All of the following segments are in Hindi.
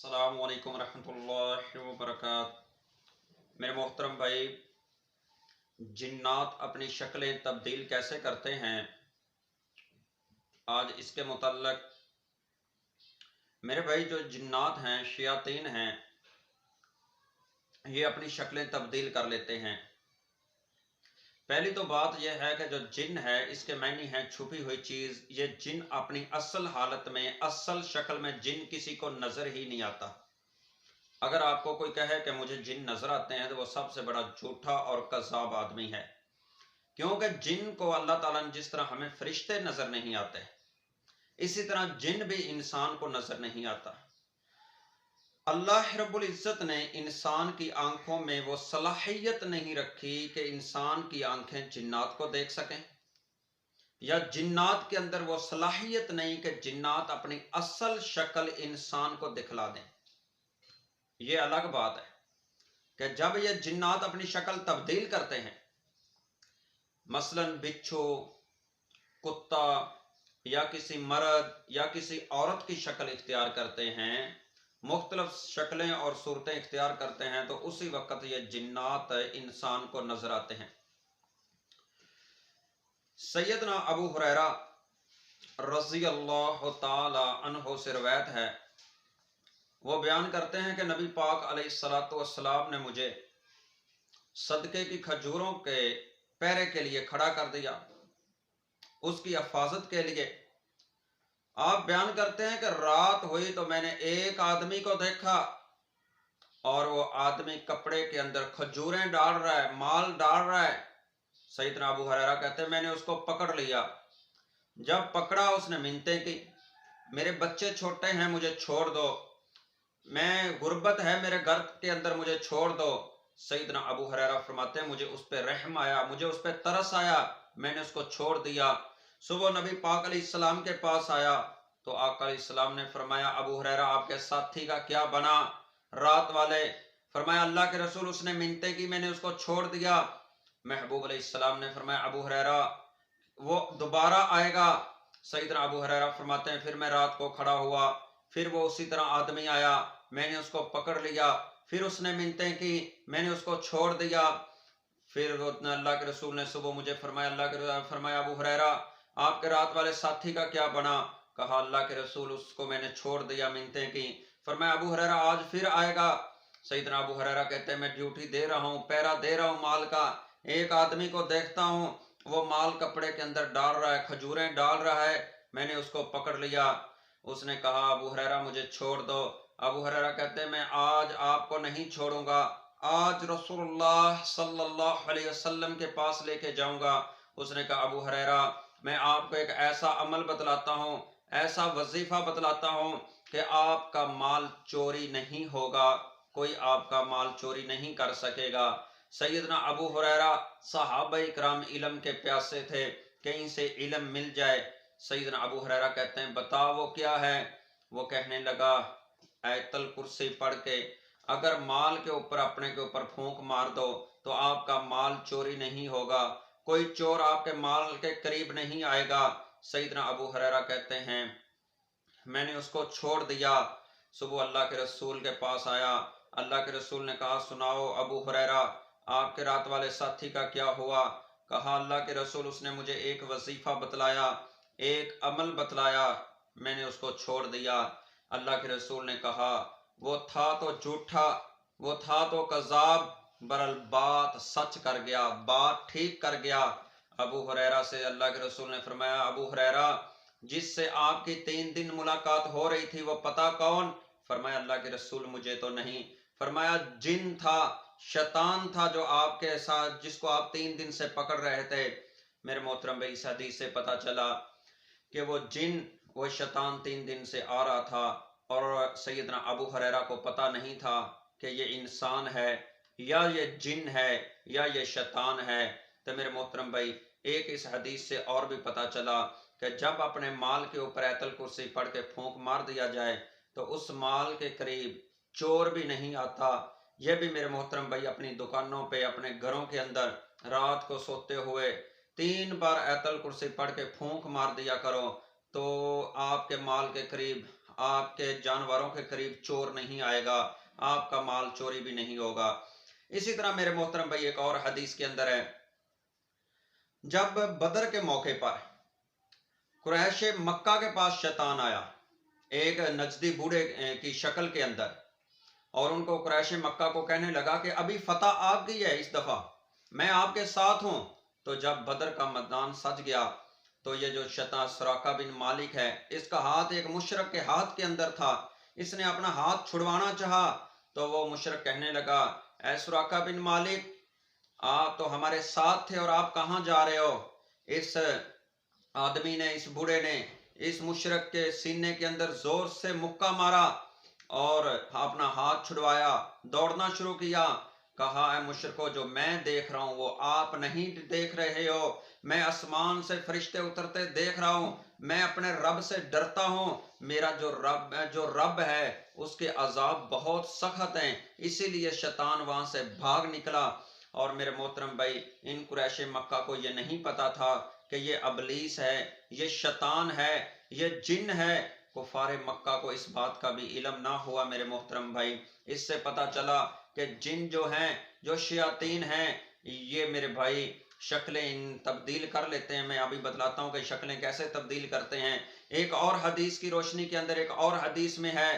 अस्सलामु अलैकुम रहमतुल्लाहि व बरकात। मेरे मोहतरम भाई, जिन्नात अपनी शक्लें तब्दील कैसे करते हैं, आज इसके मुतल्लक मेरे भाई जो जिन्नात हैं, शयातीन हैं, ये अपनी शक्लें तब्दील कर लेते हैं। पहली तो बात यह है कि जो जिन है इसके मायने हैं छुपी हुई चीज़। ये जिन अपनी असल हालत में, असल शक्ल में जिन किसी को नज़र ही नहीं आता। अगर आपको कोई कहे कि मुझे जिन नजर आते हैं तो वो सबसे बड़ा झूठा और कज़ाब आदमी है, क्योंकि जिन को अल्लाह ताला ने जिस तरह हमें फरिश्ते नजर नहीं आते, इसी तरह जिन भी इंसान को नजर नहीं आता। अल्लाह रब्बुल इज्जत ने इंसान की आंखों में वो सलाहियत नहीं रखी कि इंसान की आंखें जिन्नात को देख सकें, या जिन्नात के अंदर वो सलाहियत नहीं कि जिन्नात अपनी असल शक्ल इंसान को दिखला दें। ये अलग बात है कि जब ये जिन्नात अपनी शक्ल तब्दील करते हैं, मसलन बिच्छू, कुत्ता या किसी मर्द या किसी औरत की शक्ल इख्तियार करते हैं, मुख्तलिफ शक्लें और सूरतें इख्तियार करते हैं, तो उसी वक्त ये जिन्नात इंसान को नजर आते हैं। सैयदना अबू हुरैरा रज़ी अल्लाह ताला अन्हो से रवायत है, वो बयान करते हैं कि नबी पाक अलैहिस्सलातु वस्सलाम ने मुझे सदके की खजूरों के पैरे के लिए खड़ा कर दिया, उसकी हिफाजत के लिए। आप बयान करते हैं कि रात हुई तो मैंने एक आदमी को देखा और वो आदमी कपड़े के अंदर खजूरें डाल रहा है, माल डाल रहा है। सैयदना अबू हुरैरा कहते हैं मैंने उसको पकड़ लिया। जब पकड़ा उसने मिन्नतें की, मेरे बच्चे छोटे हैं, मुझे छोड़ दो, मैं गुर्बत है मेरे घर के अंदर, मुझे छोड़ दो। सैयदना अबू हुरैरा फरमाते हैं मुझे उस पर रहम आया, मुझे उस पर तरस आया, मैंने उसको छोड़ दिया। सुबह नबी पाक अलैहिस्सलाम के पास आया तो आका अलैहिस्सलाम ने फरमाया अबू हुरैरा आपके साथी का क्या बना रात वाले? फरमाया अल्लाह के रसूल उसने मिन्नतें की, मैंने उसको छोड़ दिया। महबूब अलैहिस्सलाम ने फरमाया अबू हुरैरा वो दोबारा आएगा। सैयदना अबू हुरैरा फरमाते हैं फिर मैं रात को खड़ा हुआ, फिर वो उसी तरह आदमी आया, मैंने उसको पकड़ लिया, फिर उसने मिन्नतें की, मैंने उसको छोड़ दिया। फिर अल्लाह के रसूल ने सुबह मुझे फरमाया, अल्लाह के फरमाया अबू हुरैरा आपके रात वाले साथी का क्या बना? कहा अल्लाह के रसूल उसको मैंने छोड़ दिया, मिन्नतें की। फरमाया अबू हुरैरा आज फिर आएगा। सैयदना अबू हुरैरा कहते हैं मैं ड्यूटी दे रहा हूँ, पहरा दे रहा हूँ माल का, एक आदमी को देखता हूँ वो माल कपड़े के अंदर डाल रहा है, खजूरें डाल रहा है, मैंने उसको पकड़ लिया। उसने कहा अबू हुरैरा मुझे छोड़ दो। अबू हुरैरा कहते हैं मैं आज आपको नहीं छोड़ूंगा, आज रसूलुल्लाह सल्लल्लाहु अलैहि वसल्लम के पास लेके जाऊंगा। उसने कहा अबू हुरैरा मैं आपको एक ऐसा अमल बतलाता हूँ, ऐसा वजीफा बतलाता हूँ कि आपका माल चोरी नहीं होगा, कोई आपका माल चोरी नहीं कर सकेगा। सैयदना अबू हुरैरा सहाबाए किराम इल्म के प्यासे थे, कहीं से इल्म मिल जाए। सैयदना अबू हुरैरा कहते हैं बताओ वो क्या है? वो कहने लगा आयतल कुर्सी पढ़ के अगर माल के ऊपर अपने के ऊपर फूंक मार दो तो आपका माल चोरी नहीं होगा, कोई चोर आपके माल के करीब नहीं आएगा। सैयदना अबू हुरैरा कहते हैं मैंने उसको छोड़ दिया। सुबह अल्लाह के रसूल के पास आया, अल्लाह के रसूल ने कहा सुनाओ अबू हुरैरा आपके रात वाले साथी का क्या हुआ? कहा अल्लाह के रसूल उसने मुझे एक वजीफा बतलाया, एक अमल बतलाया, मैंने उसको छोड़ दिया। अल्लाह के रसूल ने कहा वो था तो झूठा, वो था तो कज़ाब, बरल बात सच कर गया, बात ठीक कर गया। अबू हुरैरा से अल्लाह के रसूल ने फरमाया अबू हुरैरा जिससे आपकी 3 दिन मुलाकात हो रही थी वो पता कौन? फरमाया अल्लाह के रसूल मुझे तो नहीं। फरमाया जिन था, शैतान था जो आपके साथ, जिसको आप 3 दिन से पकड़ रहे थे। मेरे मोहतरम भाई इस हदीस से पता चला कि वो जिन, वो शैतान 3 दिन से आ रहा था और सैयदना अबू हुरैरा को पता नहीं था कि ये इंसान है या ये जिन है या ये शैतान है। तो मेरे मोहतरम भाई एक इस हदीस से और भी पता चला कि जब अपने माल के ऊपर आयतल कुर्सी पढ़ के फूंक मार दिया जाए तो उस माल के करीब चोर भी नहीं आता। यह भी मेरे मोहतरम भाई अपनी दुकानों पे, अपने घरों के अंदर रात को सोते हुए 3 बार आयतल कुर्सी पढ़ के फूंक मार दिया करो तो आपके माल के करीब आपके जानवरों के करीब चोर नहीं आएगा, आपका माल चोरी भी नहीं होगा। इसी तरह मेरे मोहतरम भाई एक और हदीस के अंदर है, जब बदर के मौके पर कुरैश मक्का के पास शैतान आया एक नजदी बूढ़े की शक्ल के अंदर, और उनको कुरैश मक्का को कहने लगा कि अभी फतह आपकी है, इस दफा मैं आपके साथ हूं। तो जब बदर का मैदान सज गया तो ये जो शैतान सुराका बिन मालिक है, इसका हाथ एक मुशरक के हाथ के अंदर था। इसने अपना हाथ छुड़वाना चाहा तो वो मुशरक कहने लगा, ऐ सुराका बिन मालिक, आप तो हमारे साथ थे और आप कहां जा रहे हो। इस आदमी ने, इस बूढ़े ने इस मुशरक के सीने के अंदर जोर से मुक्का मारा और अपना हाथ छुड़वाया, दौड़ना शुरू किया। कहा, है मुशरको, जो मैं देख रहा हूं वो आप नहीं देख रहे हो। मैं आसमान से फरिश्ते उतरते देख रहा हूं, मैं अपने रब से डरता हूं। मेरा जो रब है उसके अजाब बहुत सख्त हैं, इसीलिए शैतान वहां से भाग निकला। और मेरे मोहतरम भाई, इन कुरैश मक्का को ये नहीं पता था कि ये अबलीस है, ये शैतान है, ये जिन है। कुफारे मक्का को इस बात का भी इल्म ना हुआ मेरे मोहतरम भाई। इससे पता चला कि जिन जो हैं, जो शयातीन हैं, ये मेरे भाई शक्लें इन तब्दील कर लेते हैं। मैं अभी बतलाता हूँ कि शक्लें कैसे तब्दील करते हैं। एक और हदीस की रोशनी के अंदर, एक और हदीस में है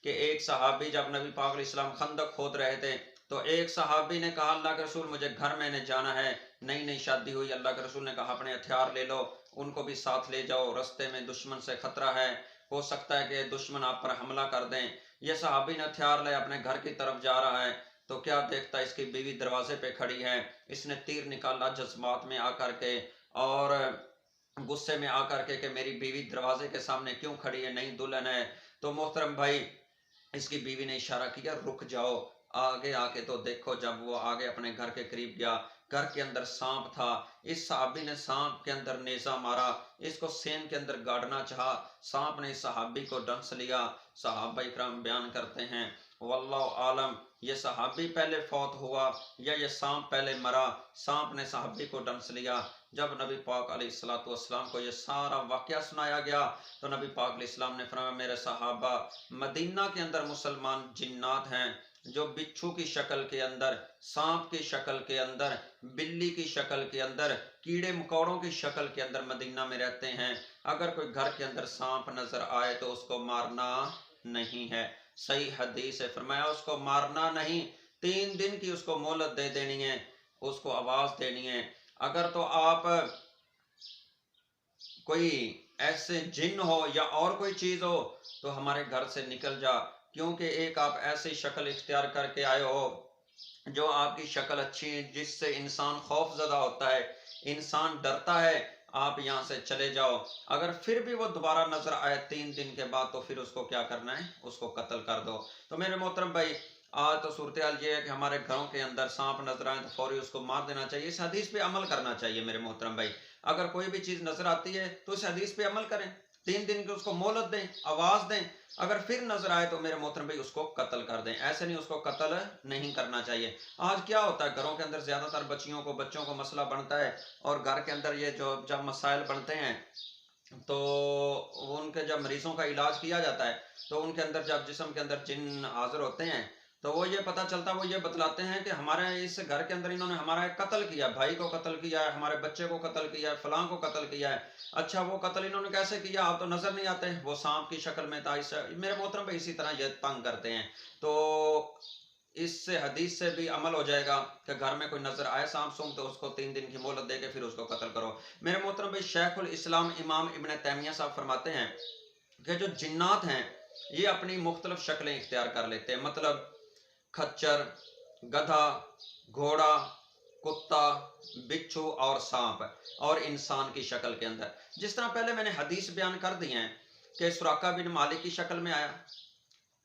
कि एक सहाबी जब नबी पाक अलैहिस्सलाम खंदक खोद रहे थे तो एक सहाबी ने कहा, अल्लाह के रसूल मुझे घर में जाना है, नई नई शादी हुई। अल्लाह के रसूल ने कहा अपने हथियार ले लो, उनको भी साथ ले जाओ, रास्ते में दुश्मन से खतरा है, हो सकता है कि दुश्मन आप पर हमला कर दें। यह सहाबी ने हथियार ले अपने घर की तरफ जा रहा है तो क्या देखता है इसकी बीवी दरवाजे पे खड़ी है। इसने तीर निकाला जज्बात में आकर के और गुस्से में आकर के कि मेरी बीवी दरवाजे के सामने क्यों खड़ी है, नई दुल्हन है। तो मोहतरम भाई, इसकी बीवी ने इशारा किया, रुक जाओ, आगे आके तो देखो। जब वो आगे अपने घर के करीब गया, घर के अंदर सांप था। इस सहाबी ने सांप के अंदर नेजा मारा, इसको सेन के अंदर गाड़ना चाहा। सांप ने इस सहाबी को डंस लिया। सहाबा इकराम बयान करते हैं, वल्लाहु आलम, ये सहाबी पहले फौत हुआ या ये सांप पहले मरा। सांप ने सहाबी को डंस लिया। जब नबी पाक अलैहिस्सलाम को ये सारा वाकया सुनाया गया तो नबी पाक अलैहिस्सलाम ने फरमाया, मेरे सहाबा, मदीना के अंदर मुसलमान जिन्नात हैं जो बिच्छू की शक्ल के अंदर, सांप की शक्ल के अंदर, बिल्ली की शक्ल के अंदर, कीड़े मकोड़ों की शक्ल के अंदर मदीना में रहते हैं। अगर कोई घर के अंदर सांप नजर आए तो उसको मारना नहीं है। सही हदीस है, फरमाया उसको मारना नहीं, 3 दिन की उसको मोहलत दे देनी है, उसको आवाज देनी है। अगर तो आप कोई ऐसे जिन हो या और कोई चीज हो तो हमारे घर से निकल जा, क्योंकि एक आप ऐसी शक्ल इख्तियार करके आए हो जो आपकी शक्ल अच्छी है, जिससे इंसान खौफजदा होता है, इंसान डरता है। आप यहाँ से चले जाओ। अगर फिर भी वो दोबारा नजर आए 3 दिन के बाद तो फिर उसको क्या करना है, उसको कत्ल कर दो। तो मेरे मोहतरम भाई, आज तो सूरत हाल ये है कि हमारे घरों के अंदर सांप नजर आए तो फौरी उसको मार देना चाहिए। इस हदीस पे अमल करना चाहिए मेरे मोहतरम भाई। अगर कोई भी चीज नजर आती है तो इस हदीस पे अमल करें, 3 दिन की उसको मोहलत दें, आवाज दें। अगर फिर नजर आए तो मेरे मोहतरम भाई उसको कत्ल कर दें। ऐसे नहीं, उसको कत्ल नहीं करना चाहिए। आज क्या होता है, घरों के अंदर ज्यादातर बच्चों को मसला बनता है, और घर के अंदर ये जो जब मसाइल बनते हैं तो उनके जब मरीजों का इलाज किया जाता है तो उनके अंदर जब जिस्म के अंदर जिन हाजिर होते हैं तो वो ये पता चलता, वो ये बतलाते हैं कि हमारे इस घर के अंदर इन्होंने हमारा एक कत्ल किया, भाई को कत्ल किया है, हमारे बच्चे को कत्ल किया है, फलां को कत्ल किया है। अच्छा, वो कत्ल इन्होंने कैसे किया, आप तो नजर नहीं आते, वो सांप की शक्ल में था। मेरे मोहतरम भाई, इसी तरह ये तंग करते हैं। तो इससे हदीस से भी अमल हो जाएगा कि घर में कोई नजर आए सांप सूंघ तो उसको 3 दिन की मोहलत देके फिर उसको कत्ल करो। मेरे मोहतरम भाई, शेखुल इस्लाम इमाम इब्न तैमिया साहब फरमाते हैं कि जो जिन्नात हैं ये अपनी मुख्तलिफ शक्लें इख्तियार कर लेते हैं। मतलब खच्चर, गधा, घोड़ा, कुत्ता, बिच्छू और सांप, और इंसान की शक्ल के अंदर। जिस तरह पहले मैंने हदीस बयान कर दी है कि सुराका बिन मालिक की शक्ल में आया,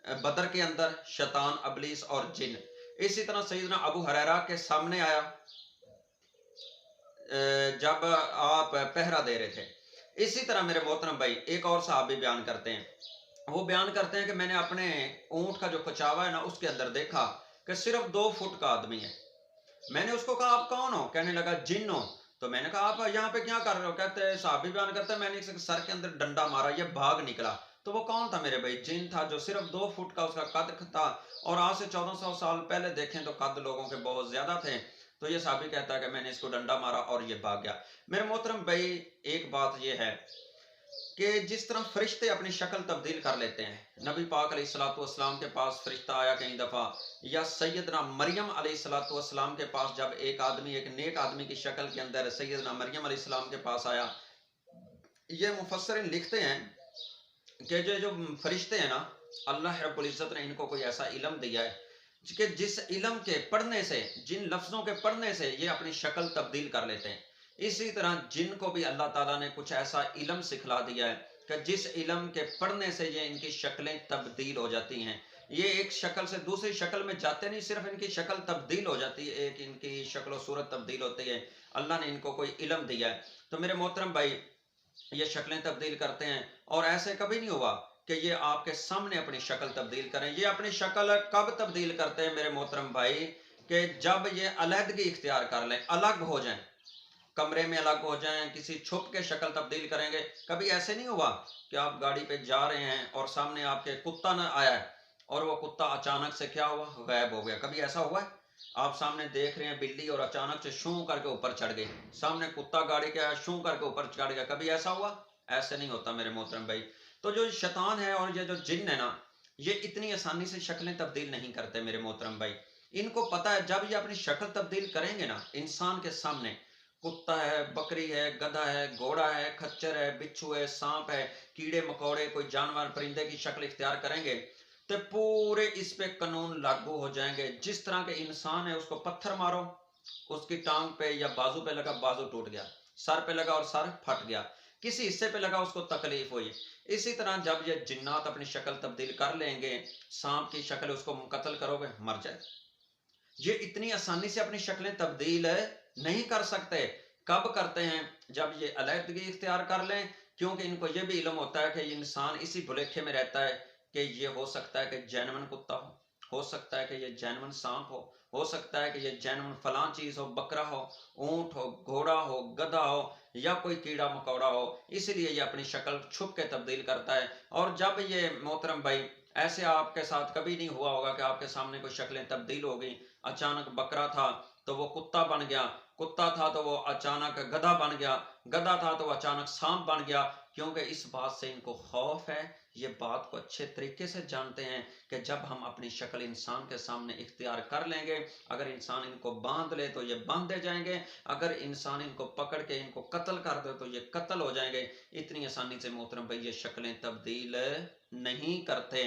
बदर के अंदर शैतान, अबलीस और जिन। इसी तरह सैयदना अबू हुरैरा के सामने आया जब आप पहरा दे रहे थे। इसी तरह मेरे मोहतरम भाई, एक और साहबी बयान करते हैं, वो बयान करते हैं कि मैंने अपने ऊंट का जो कचावा है ना उसके अंदर देखा कि सिर्फ 2 फुट का आदमी है। मैंने उसको कहा, आप कौन हो? कहने लगा, जिन हो। तो मैंने कहा, आप यहाँ पे क्या कर रहे हो? कहते हैं, साहबी बयान करते हैं, मैंने इसके सर के अंदर डंडा मारा, ये भाग निकला। तो वो कौन था मेरे भाई? जिन था जो सिर्फ 2 फुट का उसका कद था, और आज से 1400 साल पहले देखें तो कद लोगों के बहुत ज्यादा थे। तो ये साहबी कहता है कि मैंने इसको डंडा मारा और ये भाग गया। मेरे मोहतरम भाई, एक बात ये है कि जिस तरह फरिश्ते अपनी शक्ल तब्दील कर लेते हैं, नबी पाक अलैहिस्सलाम के पास फरिश्ता आया कई दफ़ा, या सैयदना मरियम अलैहिस्सलाम के पास जब एक आदमी, एक नेक आदमी की शक्ल के अंदर सैयदना मरियम अलैहिस्सलाम के पास आया, ये मुफस्सिरीन लिखते हैं कि जो फरिश्ते हैं ना, अल्लाह रब्बुल इज़्ज़त ने इनको कोई ऐसा इल्म दिया है कि जिस इल्म के पढ़ने से, जिन लफ्ज़ों के पढ़ने से ये अपनी शक्ल तब्दील कर लेते हैं, इसी तरह जिन को भी अल्लाह ताला ने कुछ ऐसा इल्म सिखला दिया है कि जिस इल्म के पढ़ने से ये इनकी शक्लें तब्दील हो जाती हैं। ये एक शक्ल से दूसरी शक्ल में जाते नहीं, सिर्फ इनकी शक्ल तब्दील हो जाती है, एक इनकी शक्ल और सूरत तब्दील होती है। अल्लाह ने इनको कोई इल्म दिया है। तो मेरे मोहतरम भाई, ये शक्लें तब्दील करते हैं, और ऐसे कभी नहीं हुआ कि ये आपके सामने अपनी शक्ल तब्दील करें। ये अपनी शक्ल कब तब्दील करते हैं मेरे मोहतरम भाई? कि जब ये अलहदगी इख्तियार कर लें, अलग हो जाएं, कमरे में अलग हो जाएं, किसी छुप के शक्ल तब्दील करेंगे। कभी ऐसे नहीं हुआ कि आप गाड़ी पे जा रहे हैं और सामने आपके कुत्ता न आया है, और वो कुत्ता अचानक से क्या हुआ, गायब हो गया? कभी ऐसा हुआ है? आप सामने देख रहे हैं बिल्ली और अचानक से शू करके ऊपर चढ़ गई, सामने कुत्ता गाड़ी के आया, शू करके ऊपर चढ़ गया, कभी ऐसा हुआ? ऐसे नहीं होता मेरे मोहतरम भाई। तो जो शैतान है और ये जो जिन्न है ना, ये इतनी आसानी से शक्लें तब्दील नहीं करते मेरे मोहतरम भाई। इनको पता है जब ये अपनी शक्ल तब्दील करेंगे ना इंसान के सामने, कुत्ता है, बकरी है, गधा है, घोड़ा है, खच्चर है, बिच्छू है, सांप है, कीड़े मकोड़े, कोई जानवर परिंदे की शक्ल इख्तियार करेंगे, तो पूरे इस पे कानून लागू हो जाएंगे। जिस तरह के इंसान है, उसको पत्थर मारो, उसकी टांग पे या बाजू पे लगा, बाजू टूट गया, सर पे लगा और सर फट गया, किसी हिस्से पे लगा उसको तकलीफ हुई। इसी तरह जब ये जिन्नात अपनी शक्ल तब्दील कर लेंगे, सांप की शक्ल, उसको कत्ल करोगे, मर जाए। ये इतनी आसानी से अपनी शक्लें तब्दील नहीं कर सकते। कब करते हैं? जब ये अलहदगी इख्तियार कर लें, क्योंकि इनको ये भी इल्म होता है कि ये इंसान इसी भुलेखे में रहता है कि ये हो सकता है कि जैनवन कुत्ता हो सकता है कि ये जैनवन सांप हो सकता है कि ये जैनवन फलां चीज हो, बकरा हो, ऊंट हो, घोड़ा हो, गधा हो, या कोई कीड़ा मकोड़ा हो। इसलिए ये अपनी शक्ल छुप के तब्दील करता है। और जब ये मोहतरम भाई, ऐसे आपके साथ कभी नहीं हुआ होगा कि आपके सामने कोई शक्लें तब्दील हो गई, अचानक बकरा था तो वो कुत्ता बन गया, कुत्ता था तो वो अचानक गधा बन गया, गधा था तो वो अचानक सांप बन गया। क्योंकि इस बात से इनको खौफ है, ये बात को अच्छे तरीके से जानते हैं कि जब हम अपनी शक्ल इंसान के सामने इख्तियार कर लेंगे, अगर इंसान इनको बांध ले तो ये बांधे जाएंगे, अगर इंसान इनको पकड़ के इनको कत्ल कर दे तो ये कत्ल हो जाएंगे। इतनी आसानी से मोहतरम भाई ये शक्लें तब्दील नहीं करते।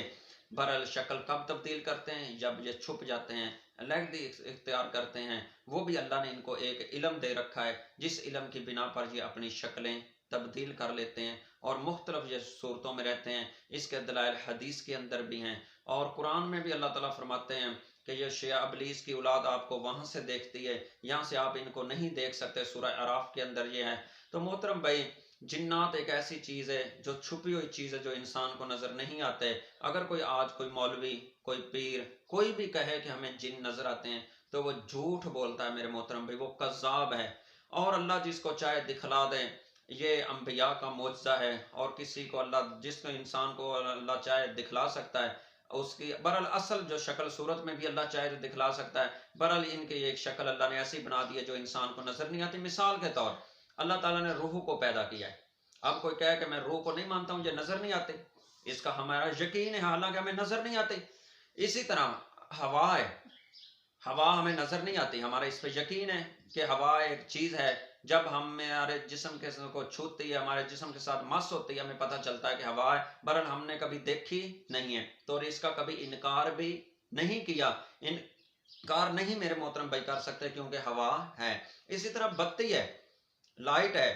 बहरहाल शक्ल कब तब्दील करते हैं? जब ये छुप जाते हैं, अलहदगी इख्तियार करते हैं। वो भी अल्लाह ने इनको एक इल्म दे रखा है, जिस इल्म की बिना पर ये अपनी शक्लें तब्दील कर लेते हैं और मुख्तलिफ ये सूरतों में रहते हैं। इसके दलाइल हदीस के अंदर भी हैं, और कुरान में भी अल्लाह ताला फरमाते हैं कि ये शिया इब्लीस की औलाद आपको वहां से देखती है, यहाँ से आप इनको नहीं देख सकते। सूरह अराफ के अंदर ये है। तो मोहतरम भाई, जिन्नात एक ऐसी चीज़ है जो छुपी हुई चीज़ है, जो इंसान को नज़र नहीं आते। अगर कोई आज कोई मौलवी, कोई पीर, कोई भी कहे कि हमें जिन नज़र आते हैं, तो वो झूठ बोलता है मेरे मोहतरम भाई, वो कज़्ज़ाब है। और अल्लाह जिसको चाहे दिखला दे, ये अंबिया का मोजज़ा है। और किसी को अल्लाह, जिस इंसान को अल्लाह चाहे दिखला सकता है उसकी बहरहाल असल जो शक्ल सूरत में भी अल्लाह चाहे तो दिखला सकता है। बहरहाल इनकी एक शक्ल अल्लाह ने ऐसी बना दी है जो इंसान को नज़र नहीं आती। मिसाल के तौर, अल्लाह ताला ने रूह को पैदा किया है। अब कोई कहे कि मैं रूह को नहीं मानता हूँ, ये नज़र नहीं आते, इसका हमारा यकीन है, हालांकि हमें नज़र नहीं आते। इसी तरह हवा है, हवा हमें नज़र नहीं आती, हमारा इस पर यकीन है कि हवा एक चीज़ है। जब हमारे जिस्म के को छूती है, हमारे जिस्म के साथ मस होती है, हमें पता चलता है कि हवा है। बहरहाल हमने कभी देखी नहीं है, तो इसका कभी इनकार भी नहीं किया। इनकार नहीं मेरे मोहतरम भाई कर सकते, क्योंकि हवा है। इसी तरह बत्ती है, लाइट है,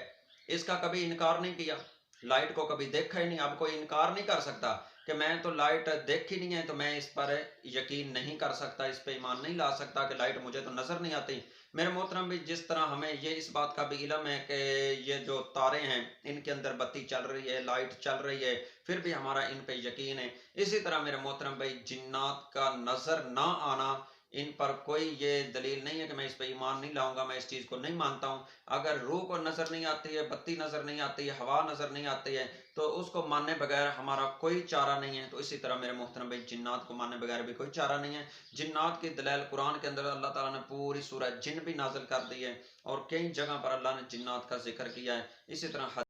इसका कभी इनकार नहीं किया, लाइट को कभी देखा ही नहीं। अब कोई इनकार नहीं कर सकता कि मैं तो लाइट देखी नहीं है, तो मैं इस पर यकीन नहीं कर सकता, इस पे ईमान नहीं ला सकता कि लाइट मुझे तो नज़र नहीं आती। मेरे मोहतरम भी, जिस तरह हमें ये इस बात का भी इल्म है कि ये जो तारे हैं इनके अंदर बत्ती चल रही है, लाइट चल रही है, फिर भी हमारा इन पे यकीन है। इसी तरह मेरे मोहतरम भाई, जिन्नात का नज़र ना आना इन पर कोई ये दलील नहीं है कि मैं इस पर ईमान नहीं लाऊंगा, मैं इस चीज़ को नहीं मानता हूँ। अगर रूह को नज़र नहीं आती है, बत्ती नज़र नहीं आती है, हवा नज़र नहीं आती है, तो उसको मानने बगैर हमारा कोई चारा नहीं है। तो इसी तरह मेरे मोहतरम भाई, जिन्नात को मानने बगैर भी कोई चारा नहीं है। जिन्नात की दलील कुरान के अंदर अल्लाह ताला ने पूरी सूरह जिन भी नाजिल कर दी है और कई जगह पर अल्लाह ने जिन्नात का जिक्र किया है। इसी तरह